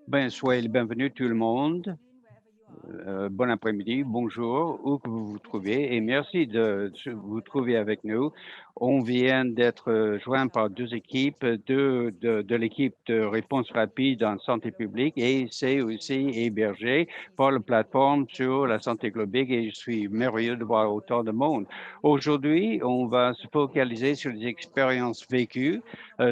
Ben, soyez le bienvenu tout le monde. Bon après-midi, bonjour, où que vous vous trouvez et merci de vous trouver avec nous. On vient d'être joint par deux équipes, de l'équipe de réponse rapide en santé publique et c'est aussi hébergé par la plateforme sur la santé globale et je suis merveilleux de voir autant de monde. Aujourd'hui, on va se focaliser sur les expériences vécues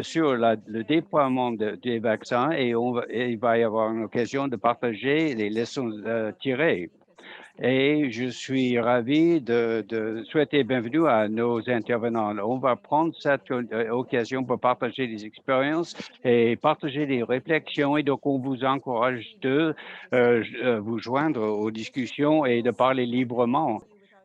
sur le déploiement des vaccins et il va y avoir une occasion de partager les leçons tirées. Et je suis ravi de souhaiter bienvenue à nos intervenants. On va prendre cette occasion pour partager des expériences et partager des réflexions. Et donc, on vous encourage de vous joindre aux discussions et de parler librement.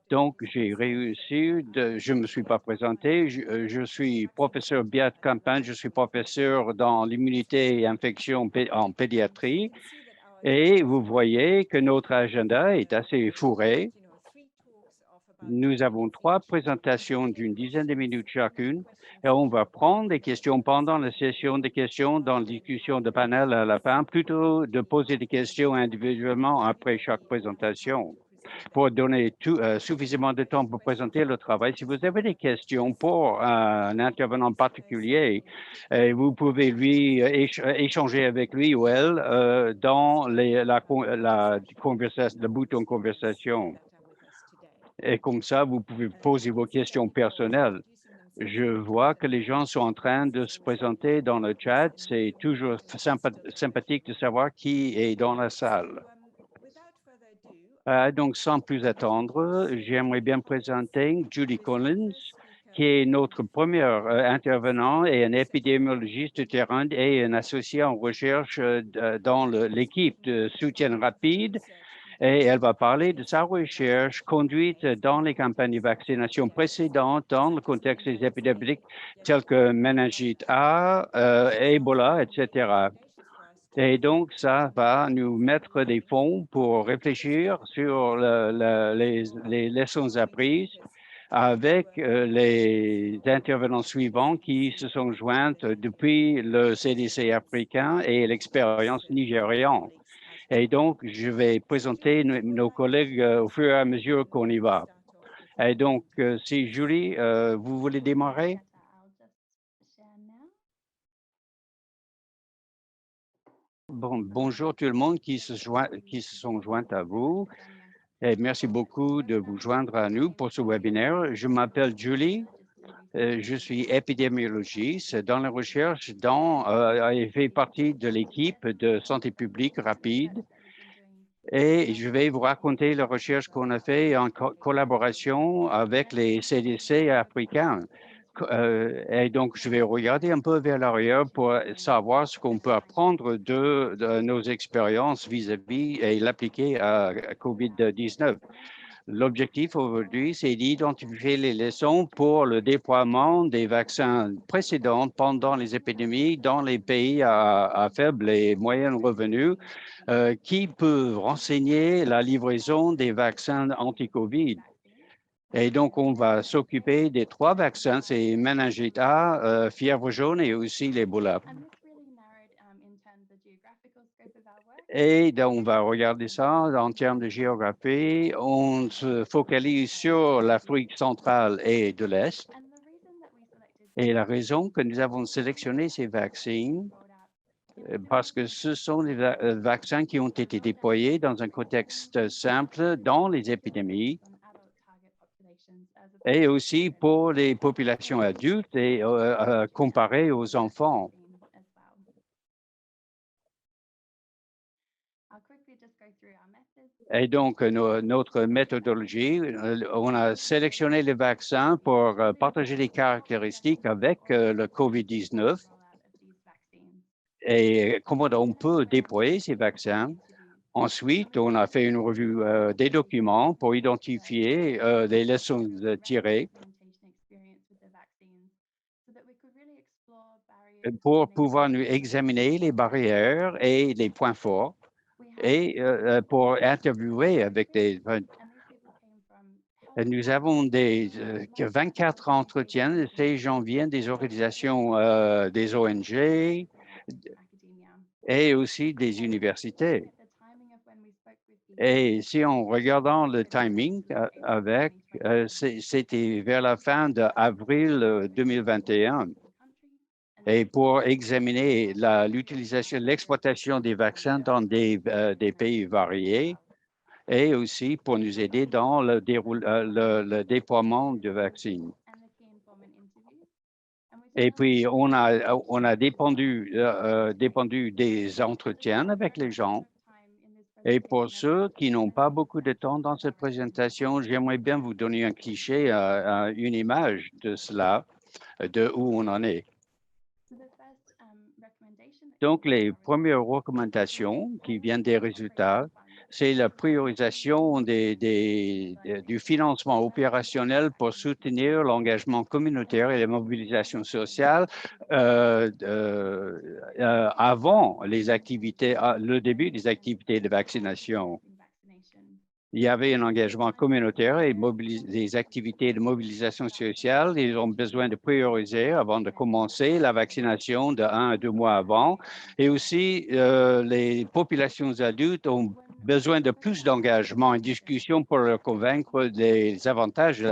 Donc, j'ai réussi, je ne me suis pas présenté, je suis professeur Biat Campagne, je suis professeur dans l'immunité et infection en pédiatrie. Et vous voyez que notre agenda est assez fourré. Nous avons trois présentations d'une dizaine de minutes chacune et on va prendre des questions pendant la session des questions dans la discussion de panel à la fin, plutôt de poser des questions individuellement après chaque présentation pour donner suffisamment de temps pour présenter le travail. Si vous avez des questions pour un intervenant particulier, vous pouvez lui échanger avec lui ou elle dans le bouton conversation. Et comme ça, vous pouvez poser vos questions personnelles. Je vois que les gens sont en train de se présenter dans le chat. C'est toujours sympathique de savoir qui est dans la salle. Donc, sans plus attendre, j'aimerais bien présenter Judy Collins, qui est notre premier intervenant et un épidémiologiste de terrain et un associé en recherche dans l'équipe de soutien rapide. Et elle va parler de sa recherche conduite dans les campagnes de vaccination précédentes dans le contexte des épidémies telles que méningite A, Ebola, etc. Et donc, ça va nous mettre des fonds pour réfléchir sur les leçons apprises avec les intervenants suivants qui se sont joints depuis le CDC africain et l'expérience nigériane. Et donc, je vais présenter nos collègues au fur et à mesure qu'on y va. Et donc, si Julie, vous voulez démarrer? Bonjour tout le monde qui se sont joints à vous. Et merci beaucoup de vous joindre à nous pour ce webinaire. Je m'appelle Julie. Je suis épidémiologiste dans la recherche et fais partie de l'équipe de santé publique rapide. Et je vais vous raconter la recherche qu'on a fait en collaboration avec les CDC africains. Et donc, je vais regarder un peu vers l'arrière pour savoir ce qu'on peut apprendre de nos expériences vis-à-vis et l'appliquer à COVID-19. L'objectif aujourd'hui, c'est d'identifier les leçons pour le déploiement des vaccins précédents pendant les épidémies dans les pays à faible et moyen revenu qui peuvent renseigner la livraison des vaccins anti-COVID. Et donc, on va s'occuper des trois vaccins, c'est méningite A, fièvre jaune et aussi l'Ebola. Et donc, on va regarder ça en termes de géographie. On se focalise sur l'Afrique centrale et de l'Est. Et la raison que nous avons sélectionné ces vaccins, parce que ce sont des vaccins qui ont été déployés dans un contexte simple dans les épidémies et aussi pour les populations adultes et comparé aux enfants. Et donc, notre méthodologie, on a sélectionné les vaccins pour partager les caractéristiques avec le COVID-19 et comment on peut déployer ces vaccins. Ensuite, on a fait une revue des documents pour identifier les leçons tirées pour pouvoir nous examiner les barrières et les points forts et pour interviewer avec des. Nous avons 24 entretiens. Ces gens viennent des organisations, des ONG, et aussi des universités. Et si en regardant le timing c'était vers la fin d'avril 2021. Et pour examiner l'utilisation, l'exploitation des vaccins dans des pays variés et aussi pour nous aider dans le déploiement de vaccins. Et puis, on a dépendu des entretiens avec les gens. Et pour ceux qui n'ont pas beaucoup de temps dans cette présentation, j'aimerais bien vous donner un cliché, une image de cela, de où on en est. Donc, les premières recommandations qui viennent des résultats, c'est la priorisation du financement opérationnel pour soutenir l'engagement communautaire et la mobilisation sociale avant le début des activités de vaccination. Il y avait un engagement communautaire et des activités de mobilisation sociale. Ils ont besoin de prioriser avant de commencer la vaccination de 1 à 2 mois avant. Et aussi, les populations adultes ont besoin de plus d'engagement et de discussion pour leur convaincre des avantages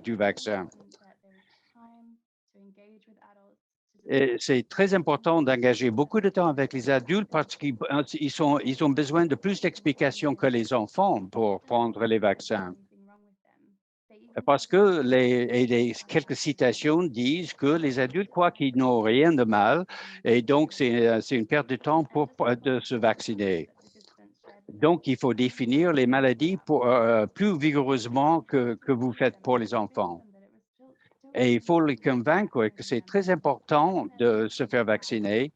du vaccin. Et c'est très important d'engager beaucoup de temps avec les adultes parce qu'ils ont besoin de plus d'explications que les enfants pour prendre les vaccins. Parce que quelques citations disent que les adultes croient qu'ils n'ont rien de mal et donc c'est une perte de temps de se vacciner. Donc, il faut définir les maladies plus vigoureusement que vous faites pour les enfants. Et il faut les convaincre que c'est très important de se faire vacciner,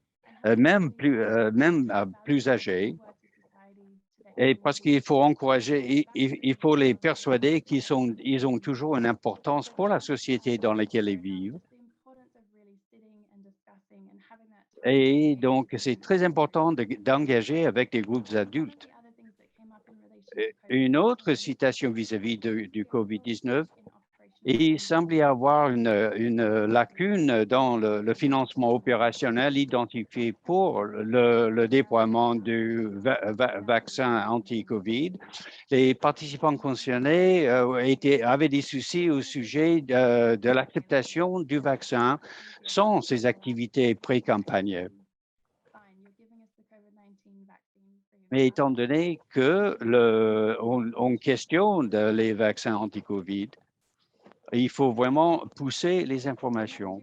même plus âgés. Et parce qu'il faut encourager, il faut les persuader ils ont toujours une importance pour la société dans laquelle ils vivent. Et donc, c'est très important d'engager avec des groupes adultes. Une autre citation vis-à-vis du COVID-19, il semble y avoir une lacune dans le financement opérationnel identifié pour le déploiement du vaccin anti-COVID. Les participants concernés avaient des soucis au sujet de l'acceptation du vaccin sans ces activités pré-campagne. Mais étant donné qu'on questionne les vaccins anti-COVID, il faut vraiment pousser les informations.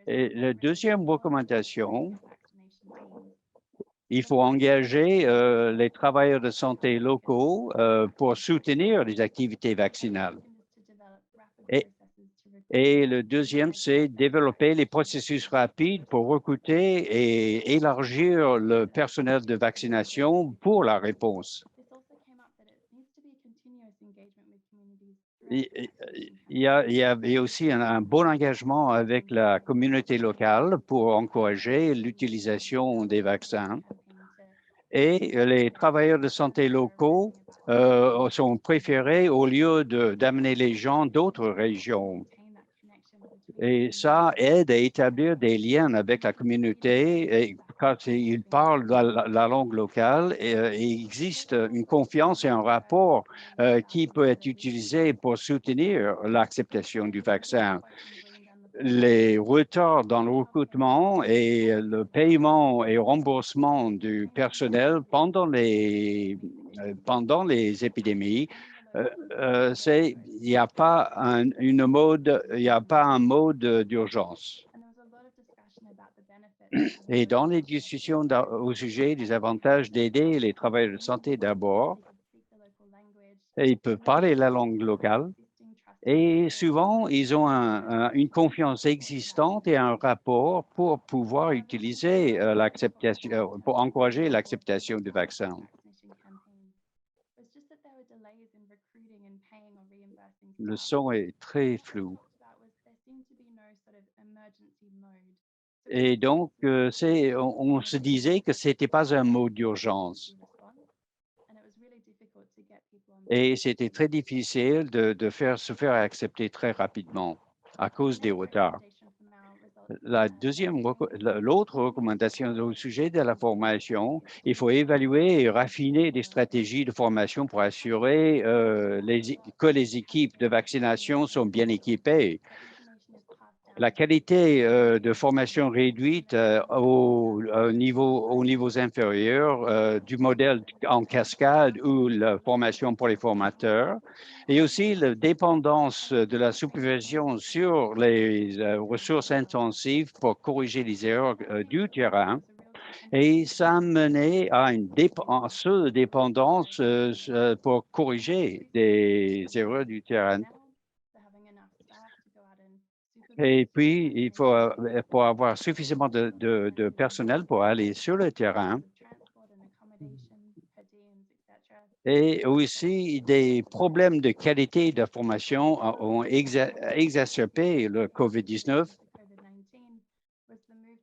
Et la deuxième recommandation, il faut engager les travailleurs de santé locaux pour soutenir les activités vaccinales. Et le deuxième, c'est développer les processus rapides pour recruter et élargir le personnel de vaccination pour la réponse. Il y avait aussi un bon engagement avec la communauté locale pour encourager l'utilisation des vaccins. Et les travailleurs de santé locaux sont préférés au lieu d'amener les gens d'autres régions. Et ça aide à établir des liens avec la communauté. Et quand ils parlent la langue locale, il existe une confiance et un rapport qui peut être utilisé pour soutenir l'acceptation du vaccin. Les retards dans le recrutement et le paiement et remboursement du personnel pendant les épidémies, il n'y a pas un mode d'urgence. Et dans les discussions au sujet des avantages d'aider les travailleurs de santé d'abord, ils peuvent parler la langue locale. Et souvent, ils ont une confiance existante et un rapport pour pouvoir utiliser l'acceptation, pour encourager l'acceptation du vaccin. Le son est très flou. Et donc, on se disait que ce n'était pas un mot d'urgence. Et c'était très difficile de se faire accepter très rapidement à cause des retards. L'autre recommandation au sujet de la formation, il faut évaluer et raffiner des stratégies de formation pour assurer que les équipes de vaccination sont bien équipées. La qualité de formation réduite aux niveaux inférieurs du modèle en cascade ou la formation pour les formateurs et aussi la dépendance de la supervision sur les ressources intensives pour corriger les erreurs du terrain. Et ça menait à une dépendance pour corriger des erreurs du terrain. Et puis, il faut pour avoir suffisamment de personnel pour aller sur le terrain et aussi des problèmes de qualité de formation ont exacerbé le COVID-19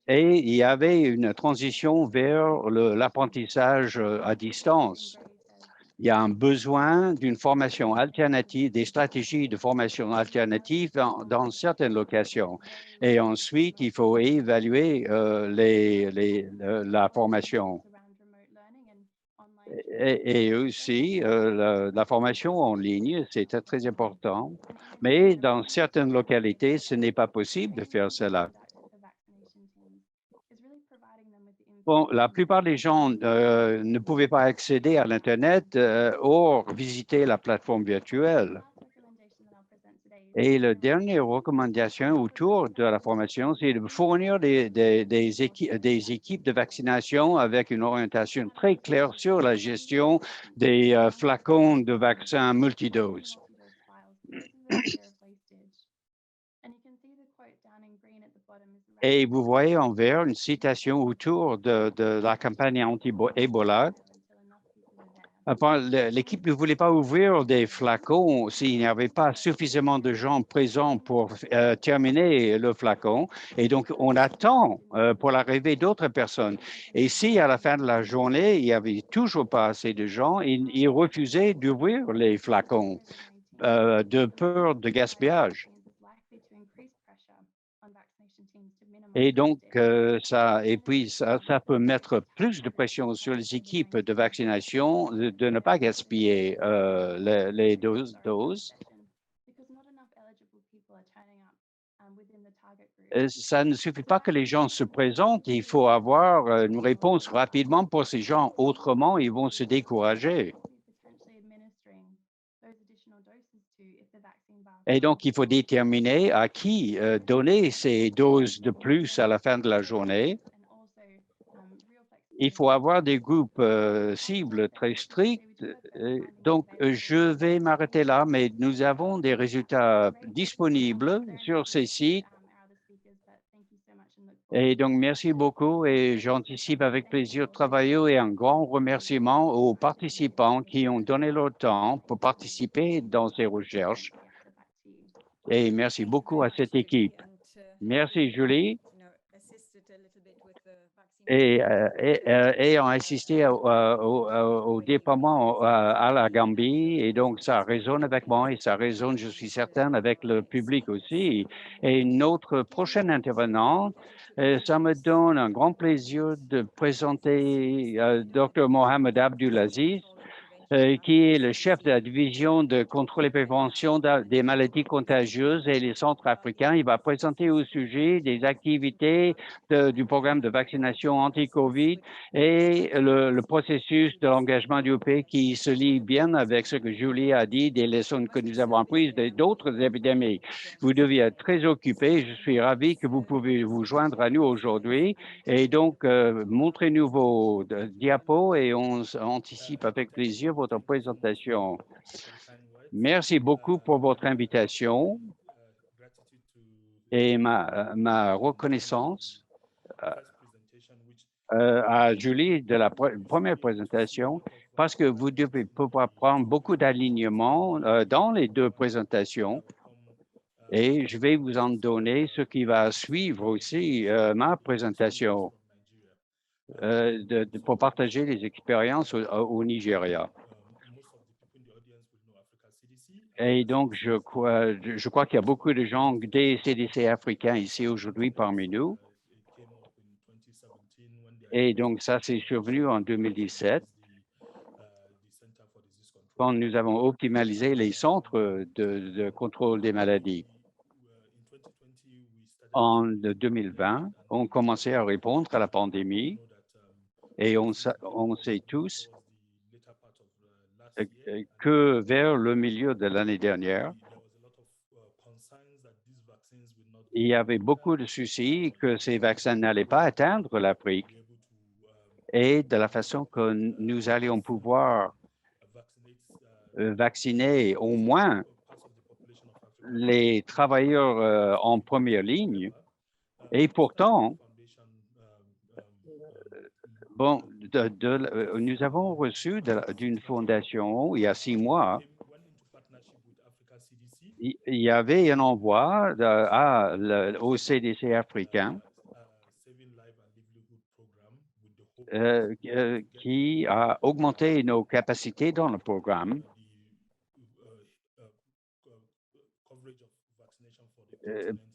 et il y avait une transition vers l'apprentissage à distance. Il y a un besoin d'une formation alternative, des stratégies de formation alternatives dans certaines locations. Et ensuite, il faut évaluer la formation. Et aussi, la formation en ligne, c'est très important. Mais dans certaines localités, ce n'est pas possible de faire cela. Bon, la plupart des gens ne pouvaient pas accéder à l'Internet ou visiter la plateforme virtuelle. Et la dernière recommandation autour de la formation, c'est de fournir des équipes de vaccination avec une orientation très claire sur la gestion des flacons de vaccins multidoses. Et vous voyez en vert une citation autour de la campagne anti-Ebola. L'équipe ne voulait pas ouvrir des flacons s'il n'y avait pas suffisamment de gens présents pour terminer le flacon. Et donc, on attend pour l'arrivée d'autres personnes. Et si à la fin de la journée, il n'y avait toujours pas assez de gens, ils refusaient d'ouvrir les flacons de peur de gaspillage. Et donc, ça peut mettre plus de pression sur les équipes de vaccination de ne pas gaspiller les doses. Ça ne suffit pas que les gens se présentent, il faut avoir une réponse rapidement pour ces gens, autrement ils vont se décourager. Et donc, il faut déterminer à qui donner ces doses de plus à la fin de la journée. Il faut avoir des groupes cibles très stricts. Donc, je vais m'arrêter là, mais nous avons des résultats disponibles sur ces sites. Et donc, merci beaucoup et j'anticipe avec plaisir de travailler et un grand remerciement aux participants qui ont donné leur temps pour participer dans ces recherches. Et merci beaucoup à cette équipe. Merci, Julie. Ayant assisté au déploiement à la Gambie, et donc ça résonne avec moi et ça résonne, je suis certain, avec le public aussi. Et notre prochaine intervenante, ça me donne un grand plaisir de présenter Dr. Mohamed Abdulaziz, qui est le chef de la division de contrôle et prévention des maladies contagieuses et les centres africains. Il va présenter au sujet des activités du programme de vaccination anti-COVID et le processus de l'engagement du pays qui se lie bien avec ce que Julie a dit, des leçons que nous avons apprises d'autres épidémies. Vous deviez être très occupé. Je suis ravi que vous pouvez vous joindre à nous aujourd'hui. Et donc, montrez-nous vos diapos et on anticipe avec plaisir votre présentation. Merci beaucoup pour votre invitation et ma reconnaissance à Julie de la première présentation parce que vous devez pouvoir prendre beaucoup d'alignements dans les deux présentations. Et je vais vous en donner ce qui va suivre aussi ma présentation pour partager les expériences au Nigeria. Et donc, je crois qu'il y a beaucoup de gens des CDC africains ici aujourd'hui parmi nous. Et donc, ça, c'est survenu en 2017 quand nous avons optimalisé les centres de contrôle des maladies. En 2020, on commençait à répondre à la pandémie et on sait tous que vers le milieu de l'année dernière, il y avait beaucoup de soucis que ces vaccins n'allaient pas atteindre l'Afrique et de la façon que nous allions pouvoir vacciner au moins les travailleurs en première ligne. Et pourtant, bon, nous avons reçu d'une fondation il y a 6 mois, il y avait un envoi au CDC africain qui a augmenté nos capacités dans le programme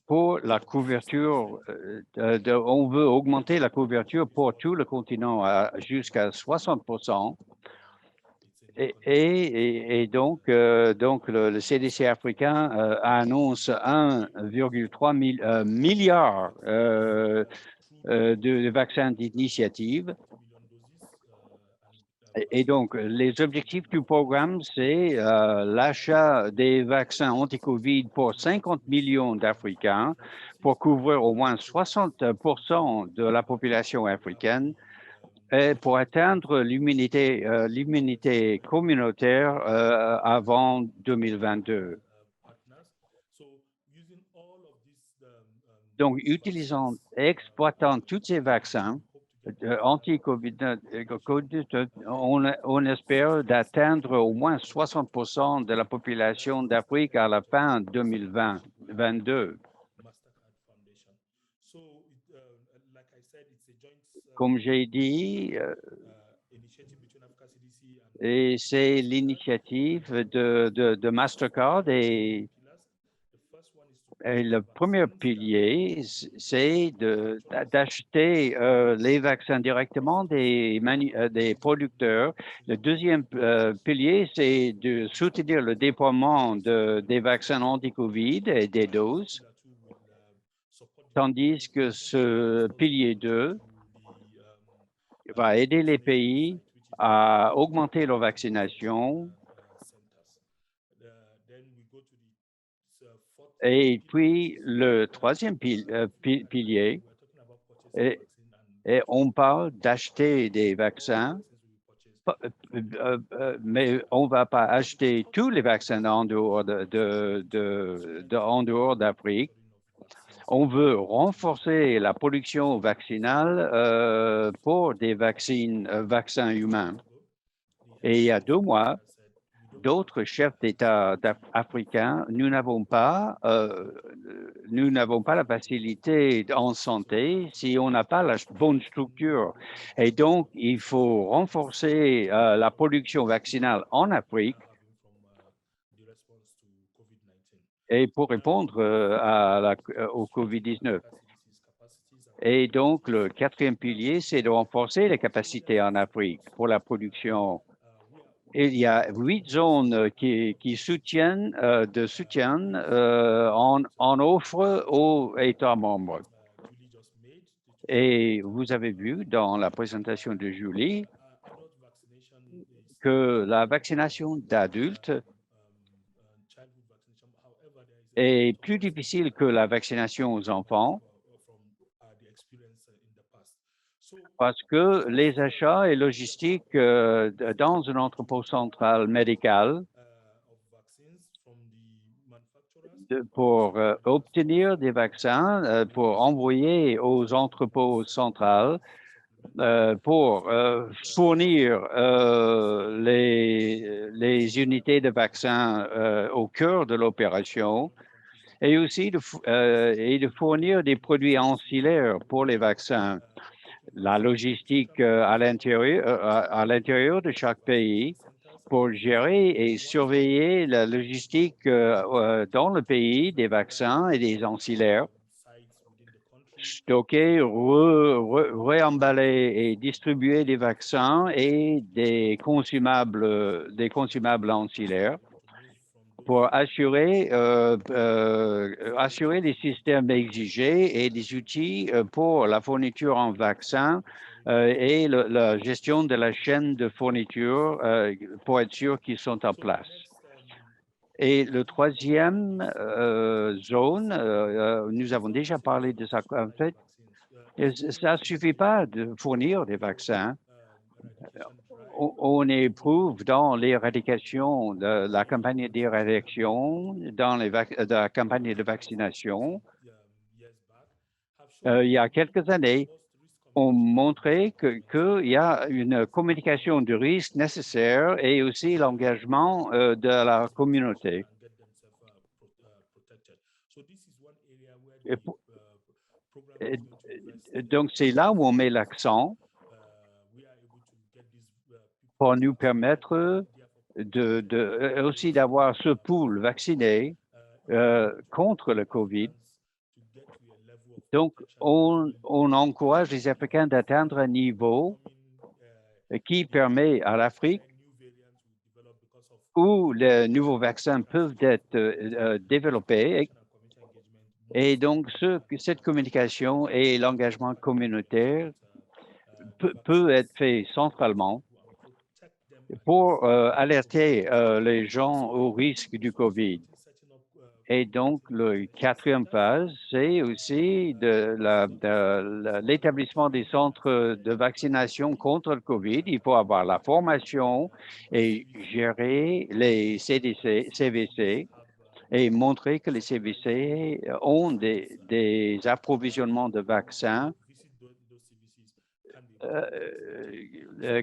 pour la couverture. On veut augmenter la couverture pour tout le continent jusqu'à 60%. Et donc le CDC africain annonce 1,3 milliard de vaccins d'initiative. Et donc, les objectifs du programme, c'est l'achat des vaccins anti-Covid pour 50 millions d'Africains pour couvrir au moins 60% de la population africaine et pour atteindre l'immunité communautaire avant 2022. Donc, exploitant tous ces vaccins anti-Covid, on espère d'atteindre au moins 60% de la population d'Afrique à la fin 2022. Comme j'ai dit, et c'est l'initiative de Mastercard et le premier pilier, c'est d'acheter les vaccins directement des producteurs. Le deuxième pilier, c'est de soutenir le déploiement des vaccins anti-Covid et des doses, tandis que ce pilier 2 va aider les pays à augmenter leur vaccination. Et puis, le troisième pilier, et on parle d'acheter des vaccins, mais on ne va pas acheter tous les vaccins en dehors en dehors d'Afrique. On veut renforcer la production vaccinale pour des vaccins humains. Et il y a 2 mois, d'autres chefs d'État africains, nous n'avons pas la facilité en santé si on n'a pas la bonne structure. Et donc, il faut renforcer la production vaccinale en Afrique et pour répondre au COVID-19. Et donc, le quatrième pilier, c'est de renforcer les capacités en Afrique pour la production. Il y a 8 zones qui soutiennent en offre aux États membres. Et vous avez vu dans la présentation de Julie que la vaccination d'adultes est plus difficile que la vaccination aux enfants parce que les achats et logistiques dans un entrepôt central médical pour obtenir des vaccins, pour envoyer aux entrepôts centrales, pour fournir les unités de vaccins au cœur de l'opération et aussi de fournir des produits ancillaires pour les vaccins. La logistique à l'intérieur de chaque pays pour gérer et surveiller la logistique dans le pays des vaccins et des ancillaires, stocker, réemballer et distribuer des vaccins et des consumables ancillaires pour assurer les systèmes exigés et des outils pour la fourniture en vaccins et la gestion de la chaîne de fourniture pour être sûr qu'ils sont en place. Et le troisième zone, nous avons déjà parlé de ça. En fait, ça ne suffit pas de fournir des vaccins. On éprouve dans l'éradication, la campagne d'éradication, dans la campagne de vaccination, il y a quelques années, ont montré qu'il y a une communication de risque nécessaire et aussi l'engagement de la communauté. Et donc, c'est là où on met l'accent pour nous permettre aussi d'avoir ce pool vacciné contre le COVID. Donc, on encourage les Africains d'atteindre un niveau qui permet à l'Afrique où les nouveaux vaccins peuvent être développés. Et donc, cette communication et l'engagement communautaire peut être fait centralement pour alerter les gens au risque du COVID. Et donc, le quatrième phase, c'est aussi l'établissement des centres de vaccination contre le COVID. Il faut avoir la formation et gérer les CVC et montrer que les CVC ont des approvisionnements de vaccins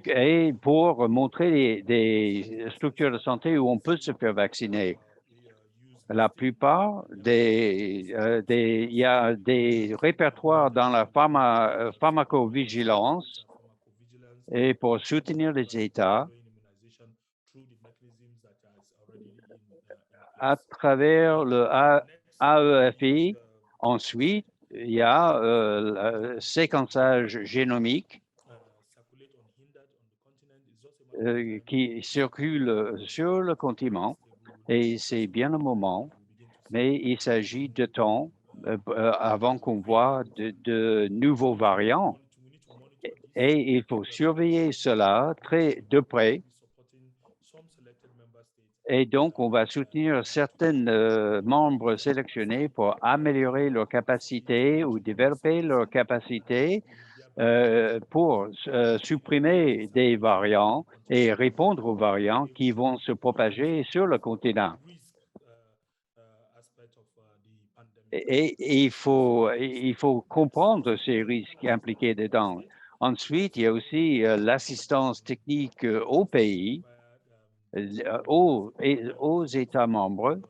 et pour montrer des structures de santé où on peut se faire vacciner. La plupart il y a des répertoires dans la pharmacovigilance et pour soutenir les États à travers le AEFI. Ensuite, il y a le séquençage génomique qui circule sur le continent et c'est bien le moment, mais il s'agit de temps avant qu'on voit de nouveaux variants. Et il faut surveiller cela très de près. Et donc, on va soutenir certains membres sélectionnés pour améliorer leurs capacités ou développer leurs capacités pour supprimer des variants et répondre aux variants qui vont se propager sur le continent. Et il faut comprendre ces risques impliqués dedans. Ensuite, il y a aussi l'assistance technique au pays, aux États membres,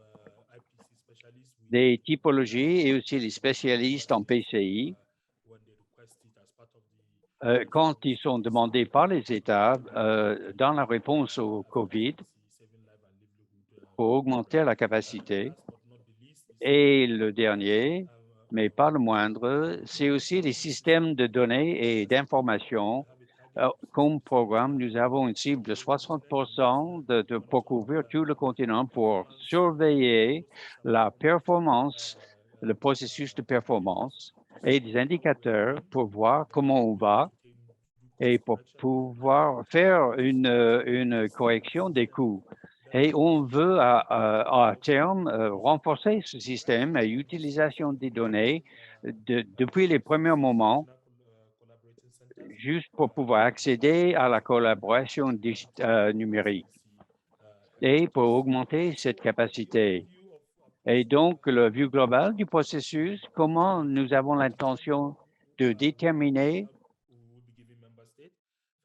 des typologies et aussi les spécialistes en PCI. Quand ils sont demandés par les États dans la réponse au COVID pour augmenter la capacité. Et le dernier, mais pas le moindre, c'est aussi les systèmes de données et d'informations. Comme programme, nous avons une cible de 60% pour couvrir tout le continent pour surveiller la performance, le processus de performance et des indicateurs pour voir comment on va et pour pouvoir faire une correction des coûts. Et on veut à terme renforcer ce système et l'utilisation des données depuis les premiers moments, juste pour pouvoir accéder à la collaboration numérique et pour augmenter cette capacité. Et donc, la vue globale du processus, comment nous avons l'intention de déterminer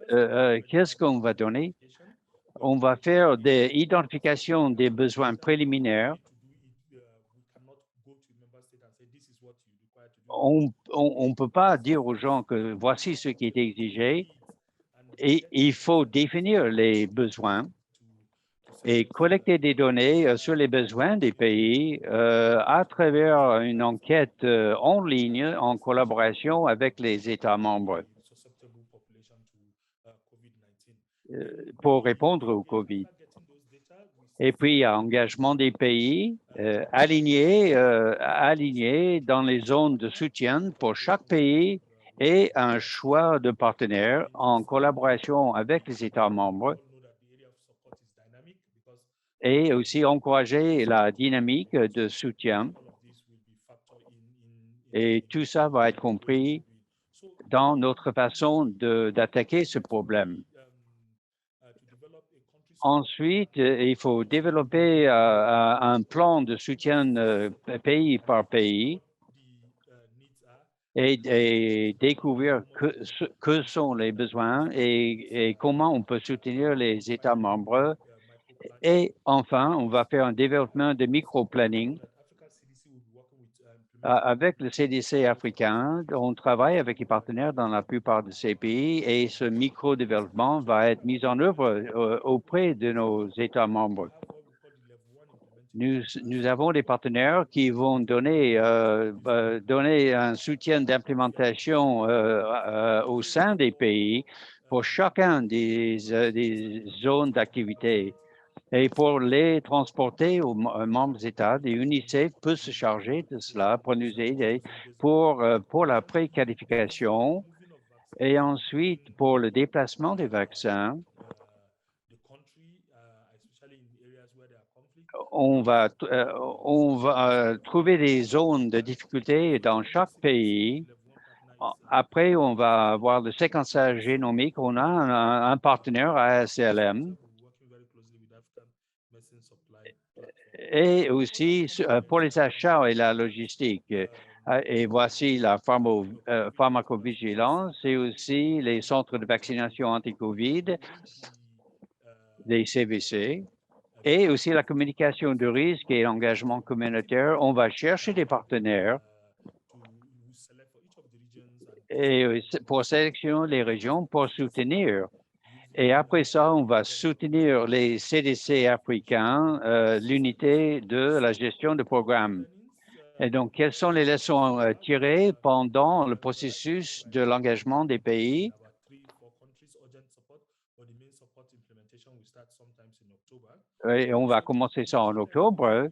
qu'est-ce qu'on va donner. On va faire des identifications des besoins préliminaires. On ne peut pas dire aux gens que voici ce qui est exigé et il faut définir les besoins et collecter des données sur les besoins des pays à travers une enquête en ligne en collaboration avec les États membres pour répondre au COVID. Et puis, engagement des pays alignés dans les zones de soutien pour chaque pays et un choix de partenaires en collaboration avec les États membres et aussi encourager la dynamique de soutien. Et tout ça va être compris dans notre façon d'attaquer ce problème. Ensuite, il faut développer un plan de soutien pays par pays et découvrir que sont les besoins et comment on peut soutenir les États membres. Et enfin, on va faire un développement de micro-planning avec le CDC africain. On travaille avec les partenaires dans la plupart de ces pays et ce micro-développement va être mis en œuvre auprès de nos États membres. Nous avons des partenaires qui vont donner un soutien d'implémentation au sein des pays pour chacun des zones d'activité. Et pour les transporter aux membres États, l'UNICEF peut se charger de cela pour nous aider pour la préqualification et ensuite pour le déplacement des vaccins. On va trouver des zones de difficulté dans chaque pays. Après, on va avoir le séquençage génomique. On a un partenaire ASLM. Et aussi pour les achats et la logistique. Et voici la pharmacovigilance et aussi les centres de vaccination anti-COVID, les CVC, et aussi la communication de risque et l'engagement communautaire. On va chercher des partenaires et pour sélectionner les régions pour soutenir. Et après ça, on va soutenir les CDC africains, l'unité de la gestion de programmes. Et donc, quelles sont les leçons tirées pendant le processus de l'engagement des pays? Et on va commencer ça en octobre.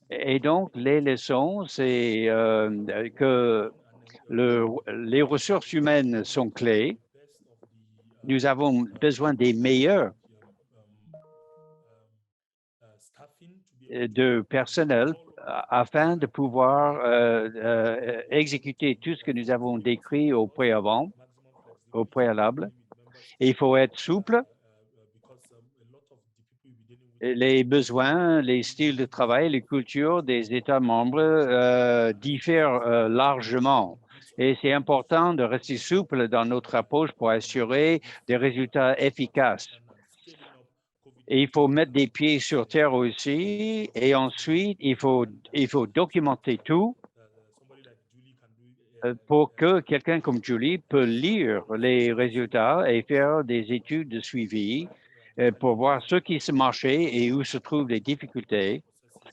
Et donc, les leçons, c'est que les ressources humaines sont clés. Nous avons besoin des meilleurs de personnel afin de pouvoir exécuter tout ce que nous avons décrit au préalable. Et il faut être souple. Les besoins, les styles de travail, les cultures des États membres diffèrent largement. Et c'est important de rester souple dans notre approche pour assurer des résultats efficaces. Et il faut mettre des pieds sur terre aussi. Et ensuite, il faut documenter tout pour que quelqu'un comme Julie peut lire les résultats et faire des études de suivi pour voir ce qui se marchait et où se trouvent les difficultés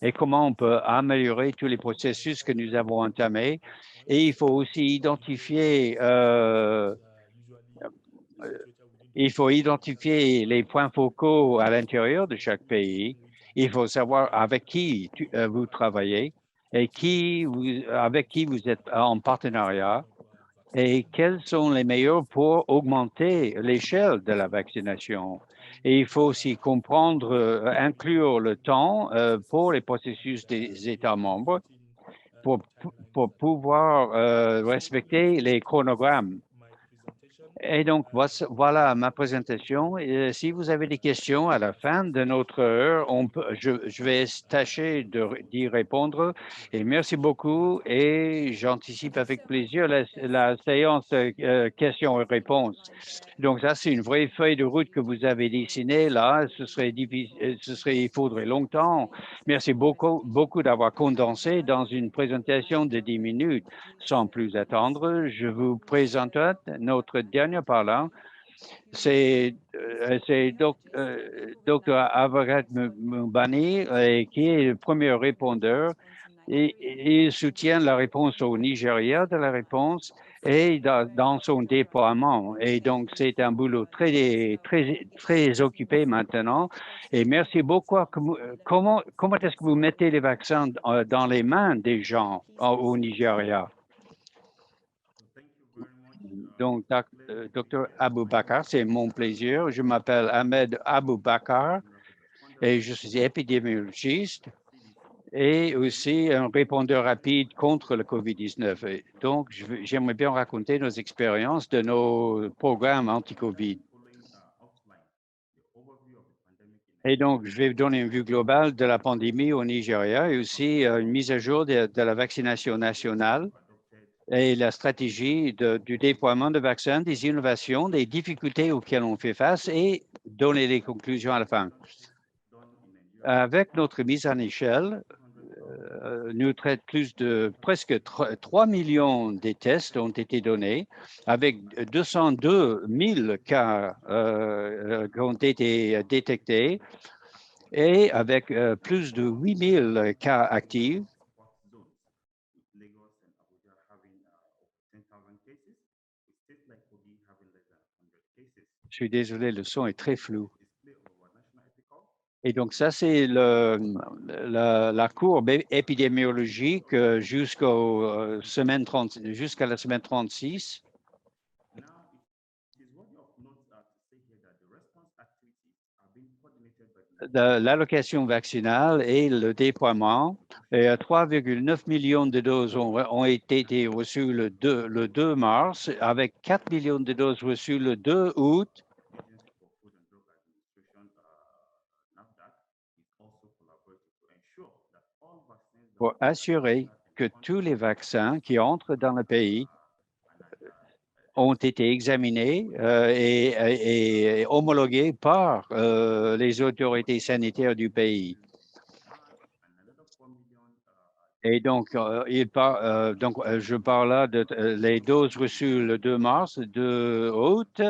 et comment on peut améliorer tous les processus que nous avons entamés. Et il faut aussi identifier les points focaux à l'intérieur de chaque pays. Il faut savoir avec qui vous travaillez et avec qui vous êtes en partenariat et quels sont les meilleurs pour augmenter l'échelle de la vaccination. Et il faut aussi comprendre, inclure le temps pour les processus des États membres pour pouvoir respecter les chronogrammes. Et donc, voilà ma présentation. Et si vous avez des questions à la fin de notre heure, je vais tâcher d'y répondre. Et merci beaucoup. Et j'anticipe avec plaisir la séance questions et réponses. Donc, ça, c'est une vraie feuille de route que vous avez dessinée là. Il faudrait longtemps. Merci beaucoup d'avoir condensé dans une présentation de 10 minutes. Sans plus attendre, je vous présente notre dernier parlant, C'est Dr. Avagat Mbani qui est le premier répondeur et il soutient la réponse au Nigeria de la réponse et dans son déploiement. Et donc, c'est un boulot très occupé maintenant. Et merci beaucoup. Comment est-ce que vous mettez les vaccins dans les mains des gens au Nigeria? Donc, Dr. Aboubakar, c'est mon plaisir. Je m'appelle Ahmed Aboubakar et je suis épidémiologiste et aussi un répondeur rapide contre le COVID-19. Et donc, j'aimerais bien raconter nos expériences de nos programmes anti-COVID. Et donc, je vais vous donner une vue globale de la pandémie au Nigeria et aussi une mise à jour de la vaccination nationale et la stratégie du déploiement de vaccins, des innovations, des difficultés auxquelles on fait face et donner les conclusions à la fin. Avec notre mise en échelle, nous traite plus de presque 3 millions de tests ont été donnés, avec 202 000 cas qui ont été détectés et avec plus de 8 000 cas actifs. Je suis désolé, le son est très flou. Et donc, ça, c'est la courbe épidémiologique jusqu'à la semaine 36. L'allocation vaccinale et le déploiement. Et 3,9 millions de doses ont été reçues le 2 mars, avec 4 millions de doses reçues le 2 août. Pour assurer que tous les vaccins qui entrent dans le pays ont été examinés et homologués par les autorités sanitaires du pays. Et donc, je parle là de les doses reçues le 2 mars, 2 août,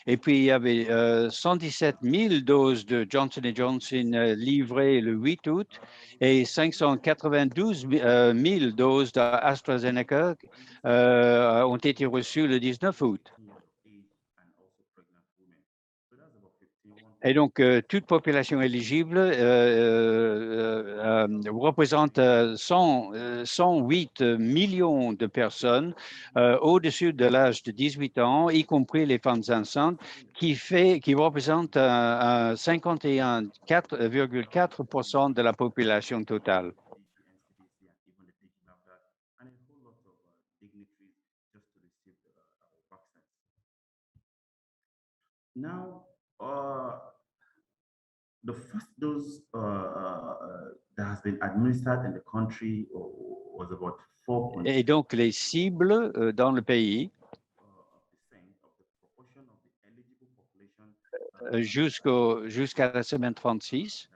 et puis il y avait 117 000 doses de Johnson Johnson livrées le 8 août et 592 000 doses d'AstraZeneca ont été reçues le 19 août. Et donc, toute population éligible représente 108 millions de personnes au-dessus de l'âge de 18 ans, y compris les femmes enceintes, qui représentent 51,4% de la population totale. Now, the first dose that has been administered in the country was about 4. Et donc, les cibles dans le pays jusqu'à la semaine 36.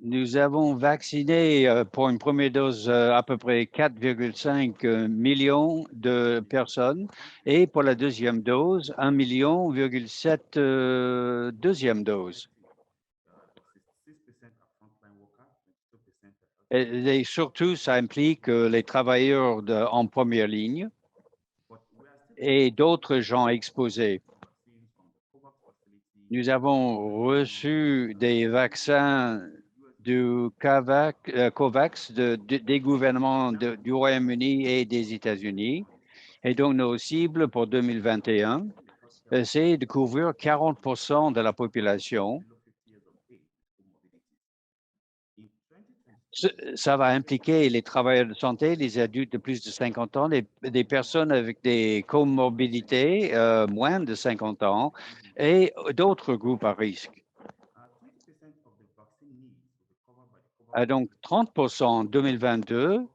Nous avons vacciné pour une première dose à peu près 4,5 millions de personnes et pour la deuxième dose, 1,7 million deuxième dose. Et surtout, ça implique les travailleurs en première ligne et d'autres gens exposés. Nous avons reçu des vaccins du COVAX des gouvernements du Royaume-Uni et des États-Unis. Et donc, nos cibles pour 2021, c'est de couvrir 40% de la population. Ça va impliquer les travailleurs de santé, les adultes de plus de 50 ans, des personnes avec des comorbidités moins de 50 ans et d'autres groupes à risque. Donc, 30% en 2022,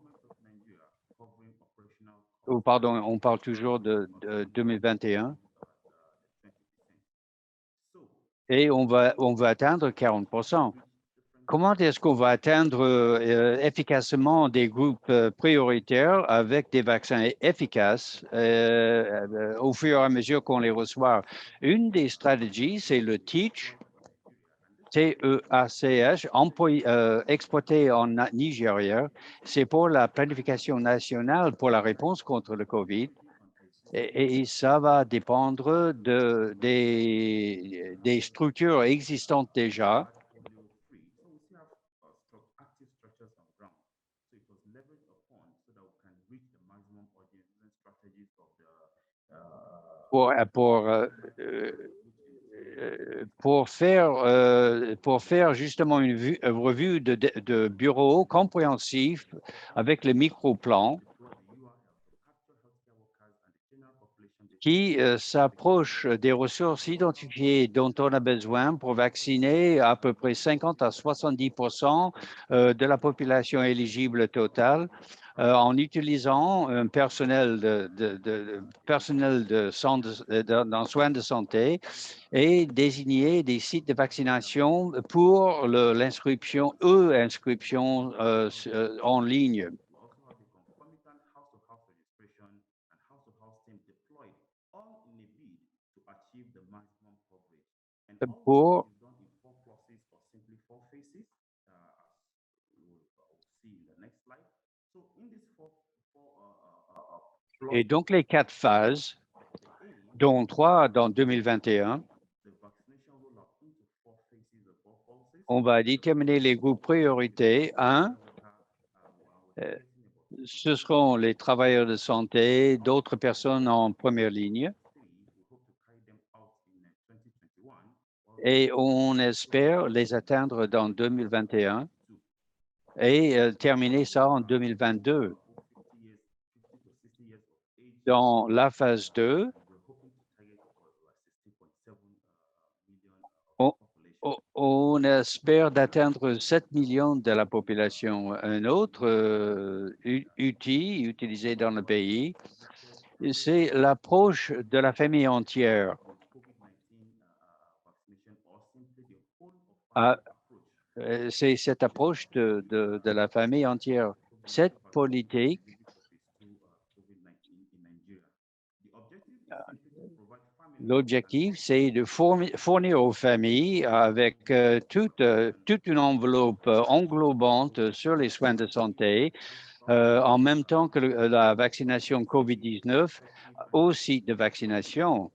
pardon, on parle toujours de 2021, et on va atteindre 40%. comment est-ce qu'on va atteindre efficacement des groupes prioritaires avec des vaccins efficaces au fur et à mesure qu'on les reçoit? Une des stratégies, c'est le TEACH, TEACH, exploité en Nigeria. C'est pour la planification nationale pour la réponse contre le COVID. Et ça va dépendre des structures existantes déjà. Pour faire justement une revue de bureau compréhensif avec le micro-plan qui s'approche des ressources identifiées dont on a besoin pour vacciner à peu près 50 à 70% de la population éligible totale en utilisant un personnel dans soins de santé et désigner des sites de vaccination pour l'inscription en ligne. Pour Et donc, les 4 phases, dont 3 dans 2021, on va déterminer les groupes priorités. 1, ce seront les travailleurs de santé, d'autres personnes en première ligne. Et on espère les atteindre dans 2021 et terminer ça en 2022. Dans la phase 2, on espère d'atteindre 7 millions de la population. Un autre outil utilisé dans le pays, c'est l'approche de la famille entière. C'est cette approche de la famille entière. Cette politique l'objectif, c'est de fournir aux familles avec toute une enveloppe englobante sur les soins de santé, en même temps que la vaccination COVID-19, au site de vaccination.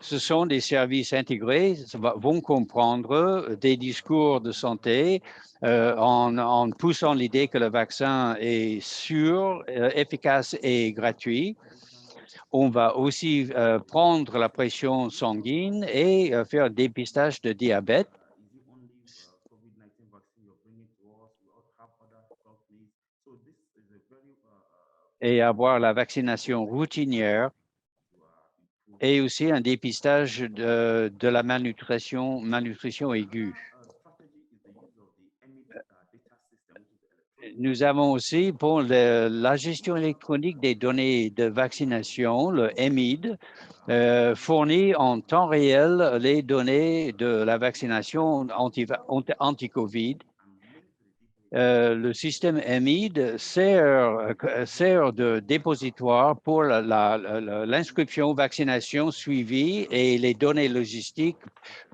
Ce sont des services intégrés, vont comprendre des discours de santé en poussant l'idée que le vaccin est sûr, efficace et gratuit. On va aussi prendre la pression sanguine et faire un dépistage de diabète. Et avoir la vaccination routinière et aussi un dépistage de la malnutrition aiguë. Nous avons aussi pour la gestion électronique des données de vaccination, le EMID, fournit en temps réel les données de la vaccination anti-COVID. Le système EMID sert de dépositoire pour l'inscription vaccination suivie et les données logistiques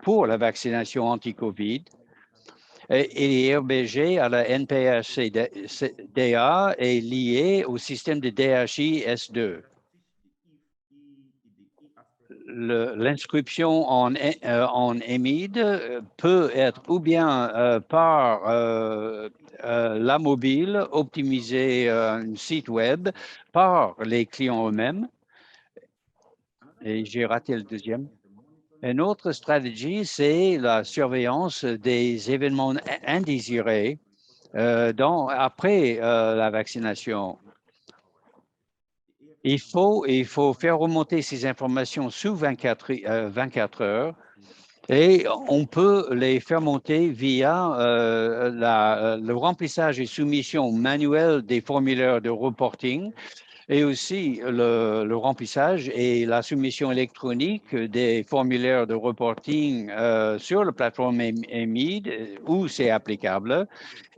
pour la vaccination anti-COVID. Et RBG à la NPHCDA est lié au système de DHI S2. L'inscription en EMID peut être ou bien par la mobile, optimiser un site web par les clients eux-mêmes. Et j'ai raté le deuxième. Une autre stratégie, c'est la surveillance des événements indésirés après la vaccination. Il faut faire remonter ces informations sous 24 heures et on peut les faire monter via le remplissage et soumission manuelle des formulaires de reporting et aussi le remplissage et la soumission électronique des formulaires de reporting sur la plateforme EMID où c'est applicable,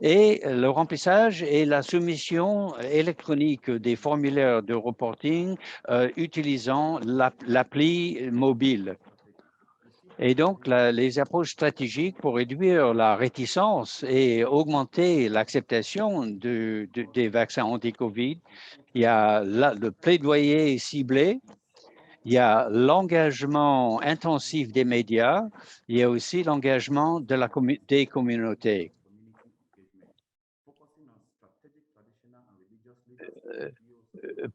et le remplissage et la soumission électronique des formulaires de reporting utilisant l'appli mobile. Et donc, les approches stratégiques pour réduire la réticence et augmenter l'acceptation des vaccins anti-COVID, il y a le plaidoyer ciblé, il y a l'engagement intensif des médias, il y a aussi l'engagement des communautés.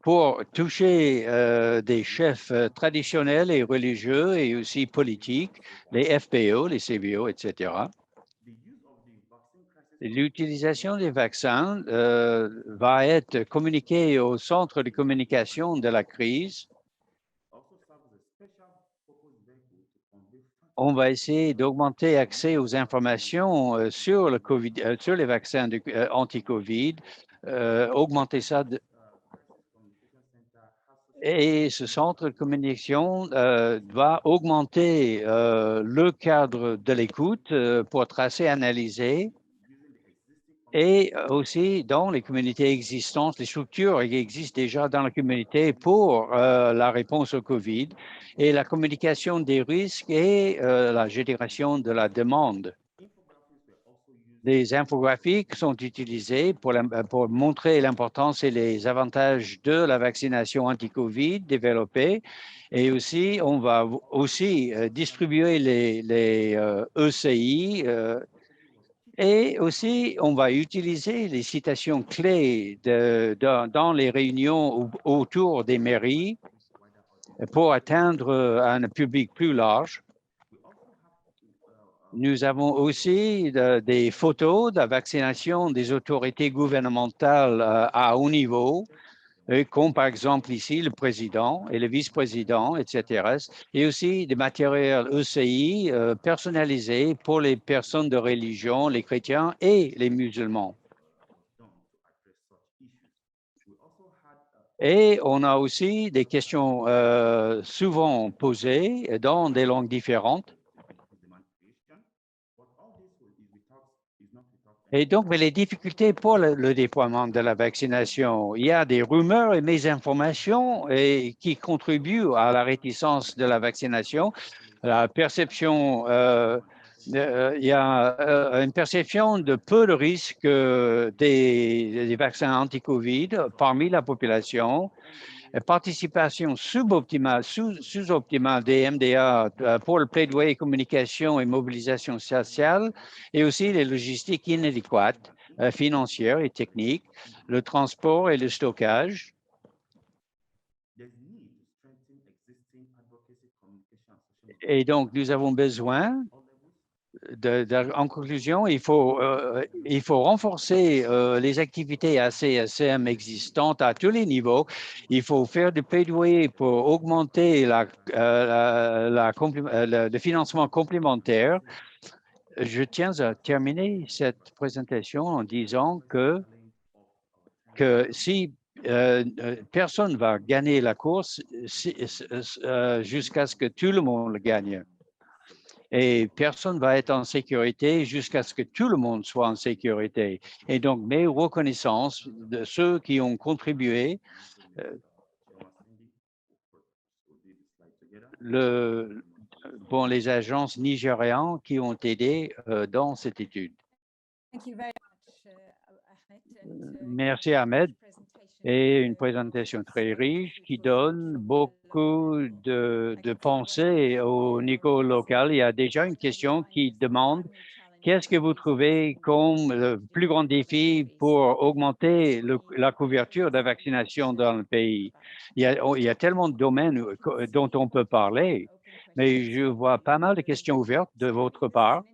Pour toucher des chefs traditionnels et religieux et aussi politiques, les FPO, les CBO, etc. L'utilisation des vaccins va être communiquée au centre de communication de la crise. On va essayer d'augmenter l'accès aux informations sur sur les vaccins anti-COVID, augmenter ça. Et ce centre de communication va augmenter le cadre de l'écoute pour tracer, analyser, et aussi dans les communautés existantes, les structures qui existent déjà dans la communauté pour la réponse au COVID et la communication des risques et la génération de la demande. Des infographiques sont utilisées pour montrer l'importance et les avantages de la vaccination anti-COVID développée. Et aussi, on va aussi distribuer les ECI et aussi, on va utiliser les citations clés dans les réunions autour des mairies pour atteindre un public plus large. Nous avons aussi des photos de la vaccination des autorités gouvernementales à haut niveau, comme par exemple ici le président et le vice-président, etc. Et aussi des matériels ECI personnalisés pour les personnes de religion, les chrétiens et les musulmans. Et on a aussi des questions souvent posées dans des langues différentes. Et donc, mais les difficultés pour le déploiement de la vaccination, il y a des rumeurs et mésinformations qui contribuent à la réticence de la vaccination. La perception, il y a une perception de peu de risques des vaccins anti-COVID parmi la population. Participation sous-optimale des MDA pour le plaidoyer, communication et mobilisation sociale, et aussi les logistiques inadéquates, financières et techniques, le transport et le stockage. Et donc, nous avons besoin en conclusion, il faut renforcer les activités ACSM existantes à tous les niveaux. Il faut faire du plaidoyer pour augmenter le financement complémentaire. Je tiens à terminer cette présentation en disant que si personne ne va gagner la course jusqu'à ce que tout le monde le gagne. Et personne ne va être en sécurité jusqu'à ce que tout le monde soit en sécurité. Et donc, mes reconnaissances de ceux qui ont contribué, les agences nigérianes qui ont aidé dans cette étude. Merci, Ahmed. Et une présentation très riche qui donne beaucoup de pensées au niveau local. Il y a déjà une question qui demande qu'est-ce que vous trouvez comme le plus grand défi pour augmenter la couverture de la vaccination dans le pays? Il y a tellement de domaines dont on peut parler, mais je vois pas mal de questions ouvertes de votre part.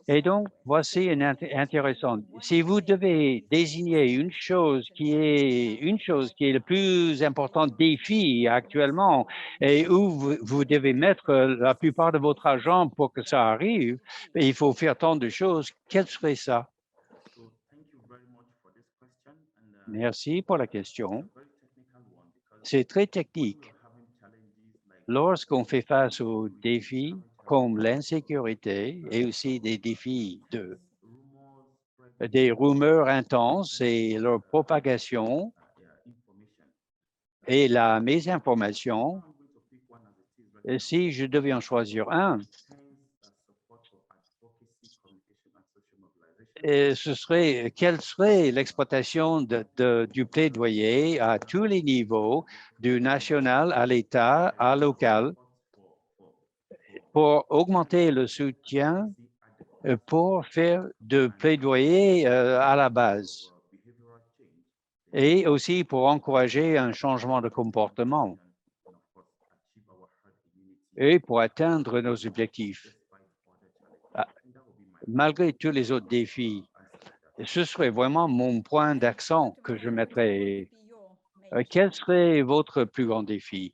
Et donc, voici une intéressante. Si vous devez désigner une chose qui est le plus important défi actuellement et où vous devez mettre la plupart de votre argent pour que ça arrive, il faut faire tant de choses. Quel serait ça? Merci pour la question. C'est très technique. Lorsqu'on fait face aux défis comme l'insécurité et aussi des défis des rumeurs intenses et leur propagation et la mésinformation, si je devais en choisir un, quelle serait l'exploitation du plaidoyer à tous les niveaux, du national à l'État, à local, pour augmenter le soutien, pour faire de plaidoyer à la base et aussi pour encourager un changement de comportement et pour atteindre nos objectifs. Malgré tous les autres défis, ce serait vraiment mon point d'accent que je mettrais. Quel serait votre plus grand défi?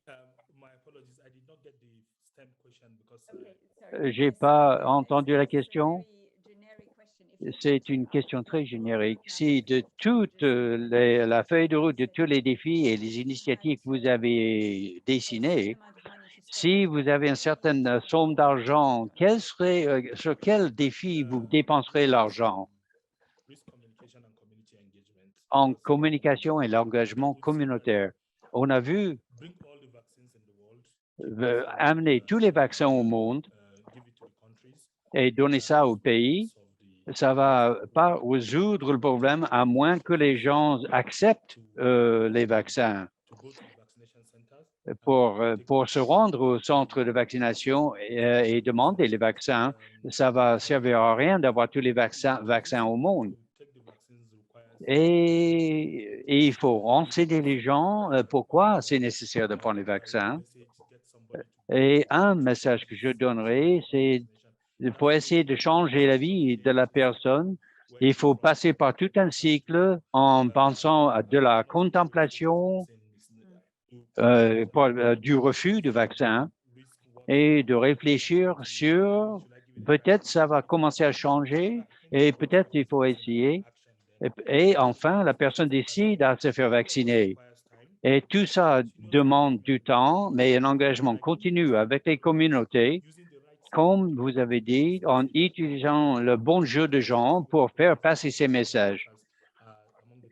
Je n'ai pas entendu la question. C'est une question très générique. Si de toute la feuille de route de tous les défis et les initiatives que vous avez dessinées, si vous avez une certaine somme d'argent, sur quel défi vous dépenserez l'argent? En communication et l'engagement communautaire. On a vu amener tous les vaccins au monde et donner ça aux pays, ça ne va pas résoudre le problème à moins que les gens acceptent les vaccins. Pour se rendre au centre de vaccination et demander les vaccins, ça va servir à rien d'avoir tous les vaccins au monde. Et il faut renseigner les gens pourquoi c'est nécessaire de prendre les vaccins. Et un message que je donnerai, c'est pour essayer de changer la vie de la personne, il faut passer par tout un cycle en pensant à de la contemplation du refus du vaccin et de réfléchir sur peut-être ça va commencer à changer et peut-être il faut essayer. Et enfin, la personne décide à se faire vacciner. Et tout ça demande du temps, mais un engagement continu avec les communautés, comme vous avez dit, en utilisant le bon jeu de gens pour faire passer ces messages.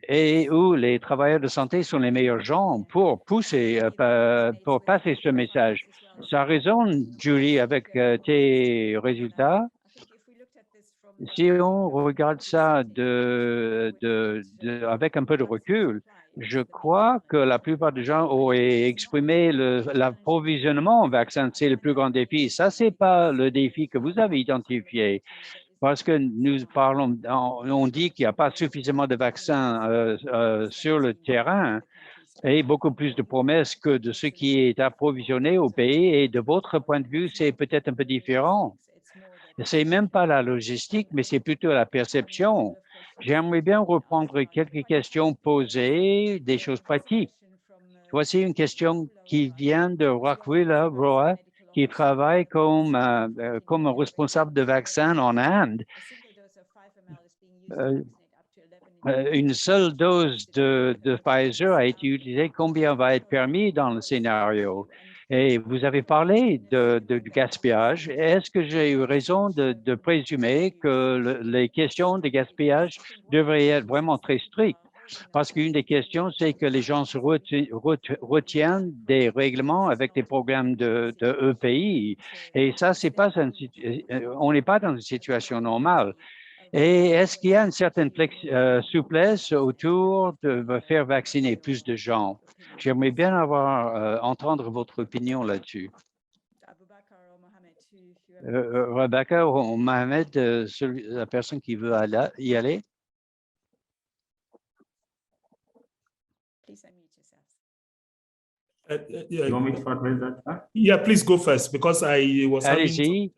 Et où les travailleurs de santé sont les meilleurs gens pour pour passer ce message. Ça résonne, Julie, avec tes résultats. Si on regarde ça avec un peu de recul, je crois que la plupart des gens auraient exprimé l'approvisionnement en vaccins, c'est le plus grand défi. Ça, c'est pas le défi que vous avez identifié. Parce que nous parlons, on dit qu'il n'y a pas suffisamment de vaccins sur le terrain et beaucoup plus de promesses que de ce qui est approvisionné au pays. Et de votre point de vue, c'est peut-être un peu différent. C'est même pas la logistique, mais c'est plutôt la perception. J'aimerais bien reprendre quelques questions posées, des choses pratiques. Voici une question qui vient de Rockwilla Roa, qui travaille comme un responsable de vaccins en Inde. Une seule dose de Pfizer a été utilisée. Combien va être permis dans le scénario? Et vous avez parlé du gaspillage. Est-ce que j'ai eu raison de présumer que les questions de gaspillage devraient être vraiment très strictes? Parce qu'une des questions, c'est que les gens se retiennent des règlements avec des programmes de EPI. Et ça, on n'est pas dans une situation normale. Et est-ce qu'il y a une certaine souplesse autour de faire vacciner plus de gens? J'aimerais bien entendre votre opinion là-dessus. Rebecca ou Mohamed, la personne qui veut y aller. You want me to address that? Huh? Yeah, please go first because I was having. Allez-y,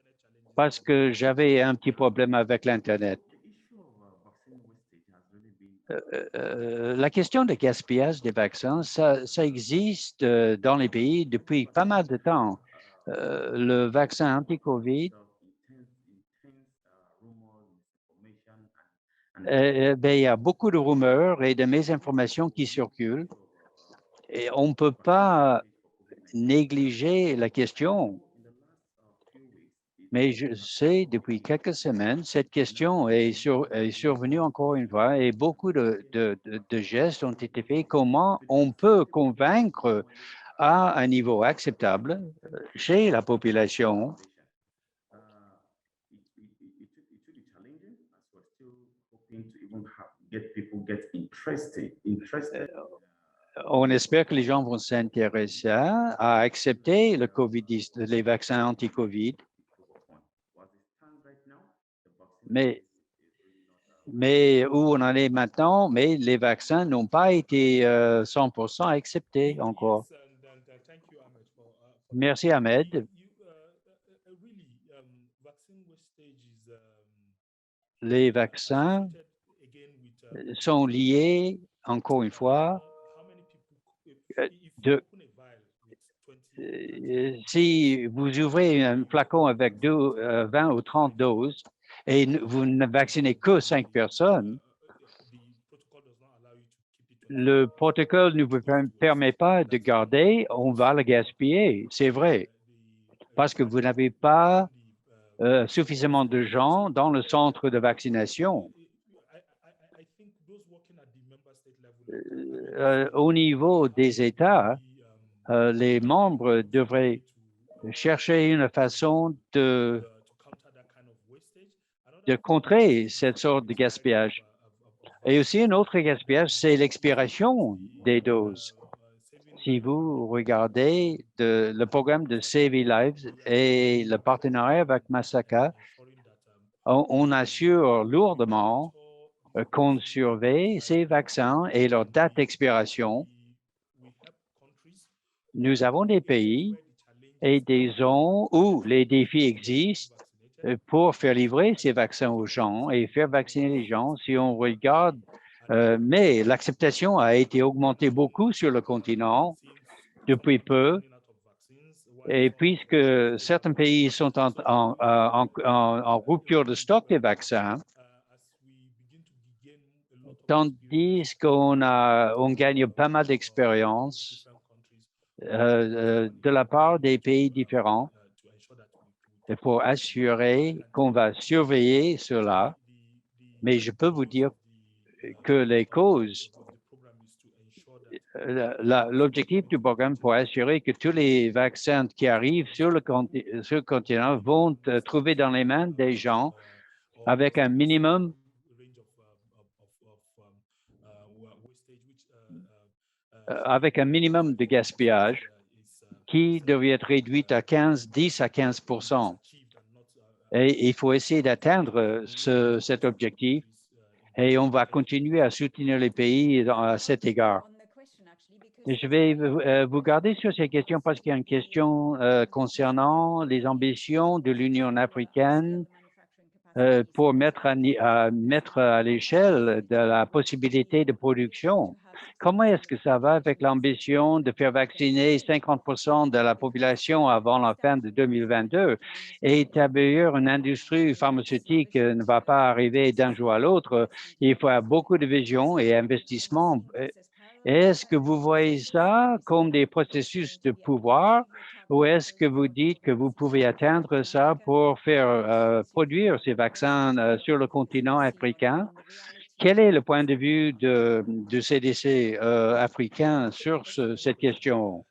parce que j'avais un petit problème avec l'Internet. La question de gaspillage des vaccins, ça existe dans les pays depuis pas mal de temps. Le vaccin anti-COVID, il y a beaucoup de rumeurs et de mésinformations qui circulent. Et on ne peut pas négliger la question. Mais je sais, depuis quelques semaines, cette question est survenue encore une fois et beaucoup de gestes ont été faits. Comment on peut convaincre à un niveau acceptable chez la population? On espère que les gens vont s'intéresser à accepter le COVID-19, les vaccins anti-COVID. Mais où on en est maintenant, mais les vaccins n'ont pas été 100% acceptés encore. Merci Ahmed. Les vaccins sont liés, encore une fois, si vous ouvrez un flacon avec 20 ou 30 doses et vous ne vaccinez que 5 personnes, le protocole ne vous permet pas de garder, on va le gaspiller, c'est vrai, parce que vous n'avez pas suffisamment de gens dans le centre de vaccination. Au niveau des États, les membres devraient chercher une façon de contrer cette sorte de gaspillage. Et aussi, un autre gaspillage, c'est l'expiration des doses. Si vous regardez le programme de Save Lives et le partenariat avec Masaka, on assure lourdement qu'on surveille ces vaccins et leur date d'expiration. Nous avons des pays et des zones où les défis existent pour faire livrer ces vaccins aux gens et faire vacciner les gens. Si on regarde, mais l'acceptation a été augmentée beaucoup sur le continent depuis peu. Et puisque certains pays sont en rupture de stock des vaccins, tandis qu'on gagne pas mal d'expérience de la part des pays différents pour assurer qu'on va surveiller cela. Mais je peux vous dire que les causes, l'objectif du programme pour assurer que tous les vaccins qui arrivent sur le continent vont trouver dans les mains des gens avec un minimum de gaspillage qui devrait être réduit à 10 à 15%. Et il faut essayer d'atteindre cet objectif et on va continuer à soutenir les pays à cet égard. Et je vais vous garder sur ces questions parce qu'il y a une question concernant les ambitions de l'Union africaine pour mettre à l'échelle de la possibilité de production. Comment est-ce que ça va avec l'ambition de faire vacciner 50% de la population avant la fin de 2022 et établir une industrie pharmaceutique ne va pas arriver d'un jour à l'autre. Il faut avoir beaucoup de vision et investissement. Est-ce que vous voyez ça comme des processus de pouvoir ou est-ce que vous dites que vous pouvez atteindre ça pour faire produire ces vaccins sur le continent africain? Quel est le point de vue du CDC africain sur cette question?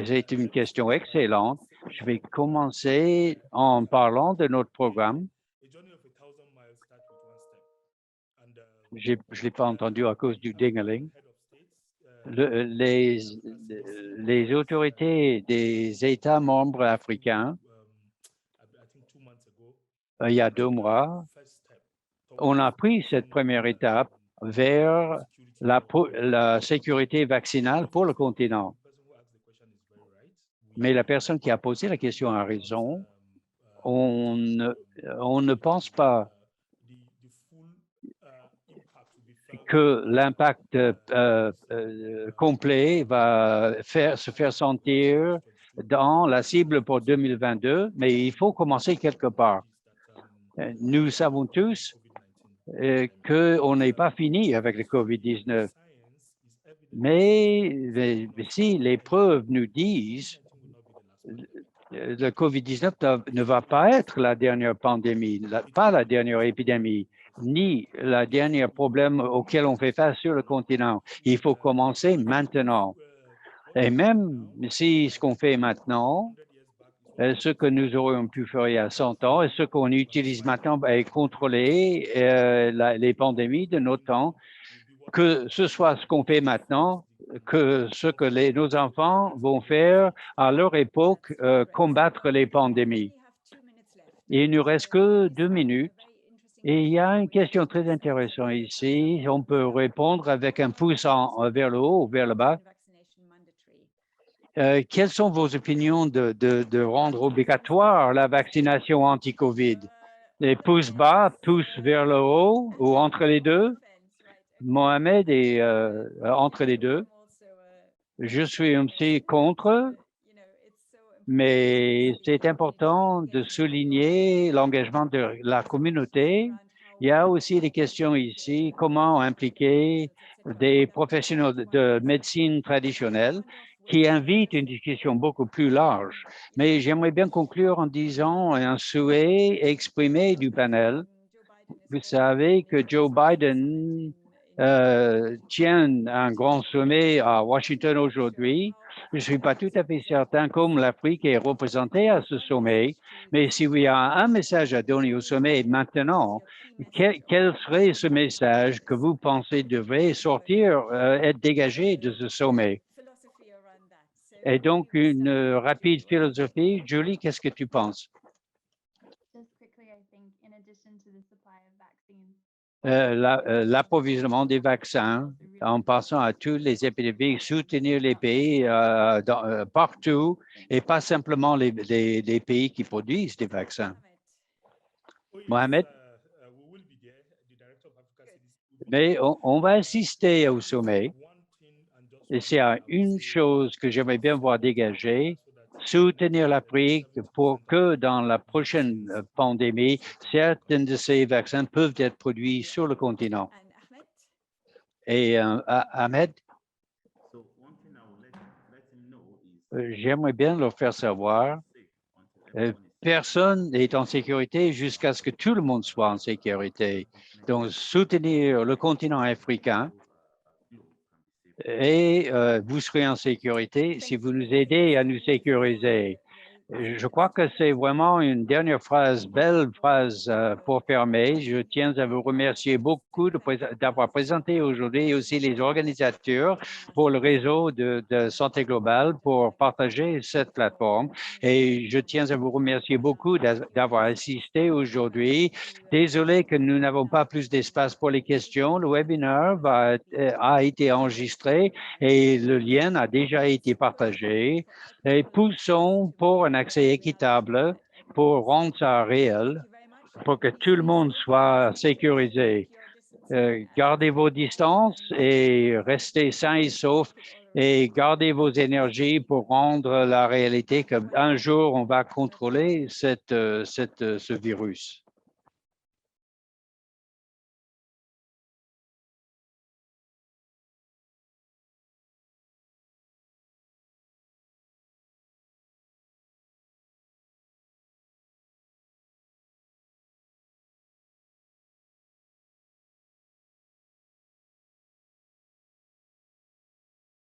C'est une question excellente. Je vais commencer en parlant de notre programme. Je ne l'ai pas entendu à cause du ding-a-ling. Les autorités des États membres africains, il y a 2 mois, on a pris cette première étape vers la sécurité vaccinale pour le continent. Mais la personne qui a posé la question a raison. On ne pense pas que l'impact complet va se faire sentir dans la cible pour 2022, mais il faut commencer quelque part. Nous savons tous qu'on n'est pas fini avec le COVID-19. Mais si les preuves nous disent le COVID-19 ne va pas être la dernière pandémie, pas la dernière épidémie, ni la dernière problème auquel on fait face sur le continent. Il faut commencer maintenant. Et même si ce qu'on fait maintenant, ce que nous aurions pu faire il y a 100 ans et ce qu'on utilise maintenant est contrôler les pandémies de notre temps, que ce soit ce qu'on fait maintenant, que ce que nos enfants vont faire à leur époque, combattre les pandémies. Et il ne nous reste que 2 minutes. Et il y a une question très intéressante ici. On peut répondre avec un pouce vers le haut ou vers le bas. Quelles sont vos opinions de rendre obligatoire la vaccination anti-COVID? Les pouces bas, pouces vers le haut ou entre les deux? Mohamed est entre les deux. Je suis aussi contre, mais c'est important de souligner l'engagement de la communauté. Il y a aussi des questions ici, comment impliquer des professionnels de médecine traditionnelle qui invitent une discussion beaucoup plus large. Mais j'aimerais bien conclure en disant un souhait exprimé du panel. Vous savez que Joe Biden tient un grand sommet à Washington aujourd'hui. Je ne suis pas tout à fait certain comme l'Afrique est représentée à ce sommet, mais s'il y a un message à donner au sommet maintenant, quel serait ce message que vous pensez devrait sortir, être dégagé de ce sommet? Et donc, une rapide philosophie. Julie, qu'est-ce que tu penses? L'approvisionnement des vaccins, en passant à tous les épidémies, soutenir les pays partout et pas simplement les pays qui produisent des vaccins. Mohamed? Mais on va assister au sommet. Et c'est une chose que j'aimerais bien voir dégagée, soutenir l'Afrique pour que dans la prochaine pandémie, certains de ces vaccins peuvent être produits sur le continent. Et Ahmed, j'aimerais bien leur faire savoir, personne n'est en sécurité jusqu'à ce que tout le monde soit en sécurité. Donc, soutenir le continent africain et vous serez en sécurité si vous nous aidez à nous sécuriser. Je crois que c'est vraiment une dernière phrase, belle phrase pour fermer. Je tiens à vous remercier beaucoup d'avoir présenté aujourd'hui et aussi les organisateurs pour le réseau de santé globale pour partager cette plateforme. Et je tiens à vous remercier beaucoup d'avoir assisté aujourd'hui. Désolé que nous n'avons pas plus d'espace pour les questions. Le webinaire a été enregistré et le lien a déjà été partagé. Et poussons pour un accès équitable, pour rendre ça réel, pour que tout le monde soit sécurisé. Gardez vos distances et restez sains et saufs et gardez vos énergies pour rendre la réalité qu'un jour, on va contrôler ce virus.